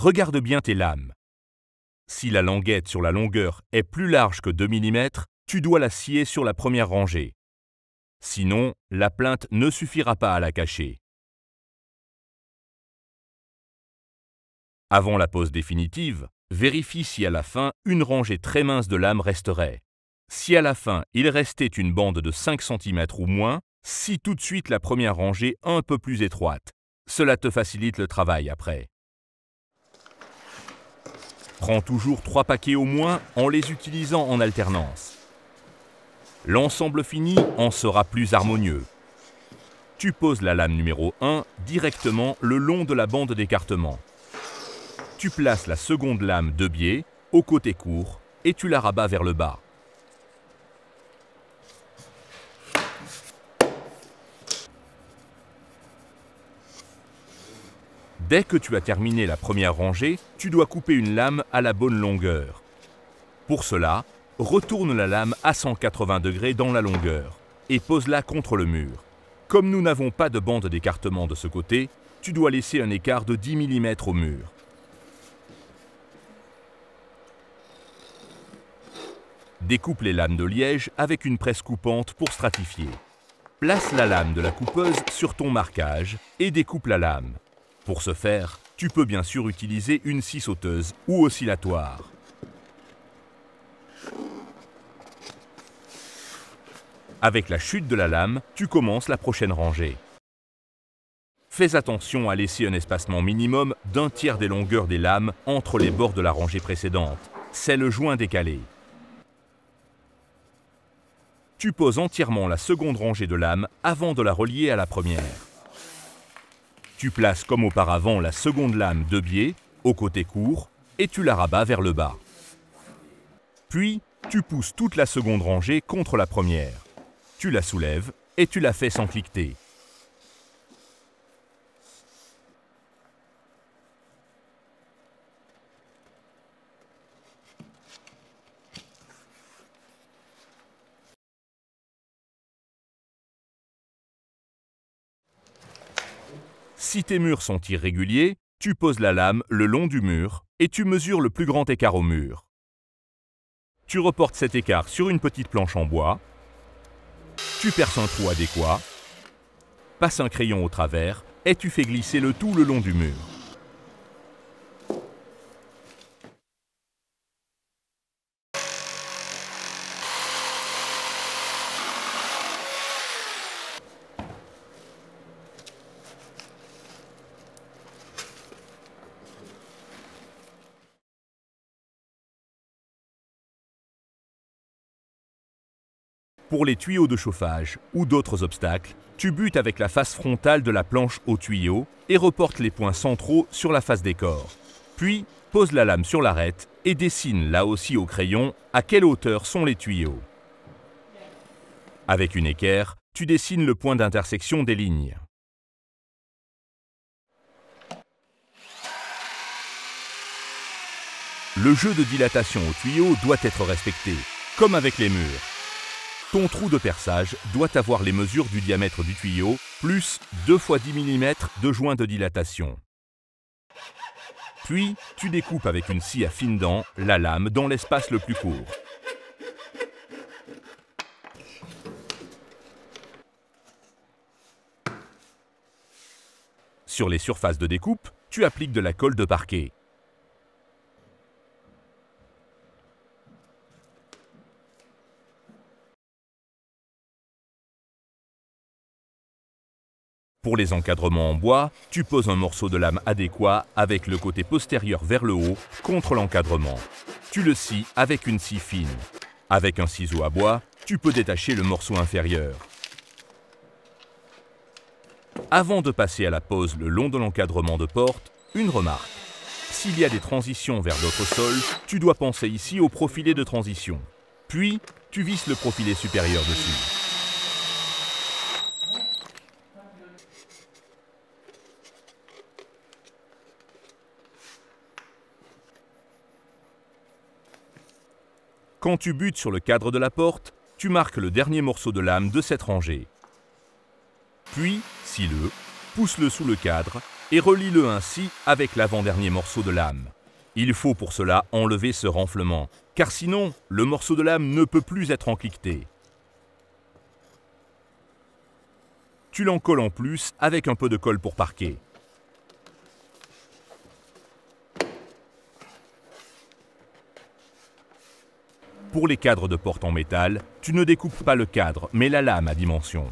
Regarde bien tes lames. Si la languette sur la longueur est plus large que 2 mm, tu dois la scier sur la première rangée. Sinon, la plinthe ne suffira pas à la cacher. Avant la pose définitive, vérifie si à la fin, une rangée très mince de lames resterait. Si à la fin, il restait une bande de 5 cm ou moins, scie tout de suite la première rangée un peu plus étroite. Cela te facilite le travail après. Prends toujours 3 paquets au moins en les utilisant en alternance. L'ensemble fini en sera plus harmonieux. Tu poses la lame numéro 1 directement le long de la bande d'écartement. Tu places la seconde lame de biais au côté court et tu la rabats vers le bas. Dès que tu as terminé la première rangée, tu dois couper une lame à la bonne longueur. Pour cela, retourne la lame à 180 degrés dans la longueur et pose-la contre le mur. Comme nous n'avons pas de bande d'écartement de ce côté, tu dois laisser un écart de 10 mm au mur. Découpe les lames de liège avec une presse coupante pour stratifier. Place la lame de la coupeuse sur ton marquage et découpe la lame. Pour ce faire, tu peux bien sûr utiliser une scie sauteuse ou oscillatoire. Avec la chute de la lame, tu commences la prochaine rangée. Fais attention à laisser un espacement minimum d'un tiers des longueurs des lames entre les bords de la rangée précédente. C'est le joint décalé. Tu poses entièrement la seconde rangée de lames avant de la relier à la première. Tu places comme auparavant la seconde lame de biais au côté court et tu la rabats vers le bas. Puis, tu pousses toute la seconde rangée contre la première. Tu la soulèves et tu la fais sans cliqueter. Si tes murs sont irréguliers, tu poses la lame le long du mur et tu mesures le plus grand écart au mur. Tu reportes cet écart sur une petite planche en bois. Tu perces un trou adéquat, passe un crayon au travers et tu fais glisser le tout le long du mur. Pour les tuyaux de chauffage ou d'autres obstacles, tu butes avec la face frontale de la planche au tuyau et reportes les points centraux sur la face des corps. Puis, pose la lame sur l'arête et dessine là aussi au crayon à quelle hauteur sont les tuyaux. Avec une équerre, tu dessines le point d'intersection des lignes. Le jeu de dilatation au tuyau doit être respecté, comme avec les murs. Ton trou de perçage doit avoir les mesures du diamètre du tuyau, plus 2 × 10 mm de joint de dilatation. Puis, tu découpes avec une scie à fines dents la lame dans l'espace le plus court. Sur les surfaces de découpe, tu appliques de la colle de parquet. Pour les encadrements en bois, tu poses un morceau de lame adéquat avec le côté postérieur vers le haut contre l'encadrement. Tu le scies avec une scie fine. Avec un ciseau à bois, tu peux détacher le morceau inférieur. Avant de passer à la pose le long de l'encadrement de porte, une remarque. S'il y a des transitions vers d'autres sols, tu dois penser ici au profilé de transition. Puis, tu visses le profilé supérieur dessus. Quand tu butes sur le cadre de la porte, tu marques le dernier morceau de lame de cette rangée. Puis, scie-le, pousse-le sous le cadre et relie-le ainsi avec l'avant-dernier morceau de lame. Il faut pour cela enlever ce renflement, car sinon, le morceau de lame ne peut plus être encliqueté. Tu l'encolles en plus avec un peu de colle pour parquet. Pour les cadres de porte en métal, tu ne découpes pas le cadre, mais la lame à dimension.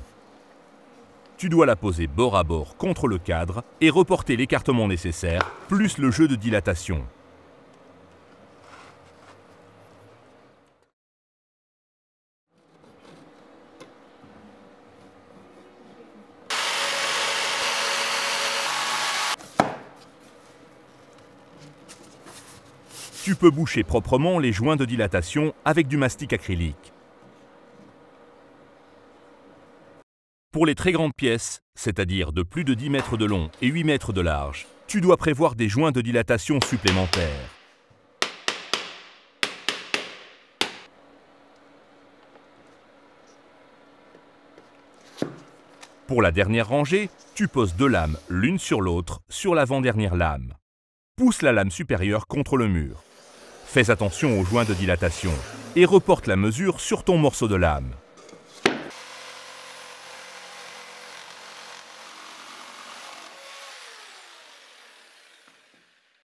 Tu dois la poser bord à bord contre le cadre et reporter l'écartement nécessaire, plus le jeu de dilatation. Tu peux boucher proprement les joints de dilatation avec du mastic acrylique. Pour les très grandes pièces, c'est-à-dire de plus de 10 mètres de long et 8 mètres de large, tu dois prévoir des joints de dilatation supplémentaires. Pour la dernière rangée, tu poses 2 lames l'une sur l'autre sur l'avant-dernière lame. Pousse la lame supérieure contre le mur. Fais attention aux joints de dilatation et reporte la mesure sur ton morceau de lame.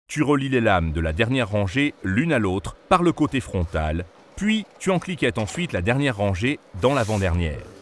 Tu relis les lames de la dernière rangée l'une à l'autre par le côté frontal, puis tu encliquettes ensuite la dernière rangée dans l'avant-dernière.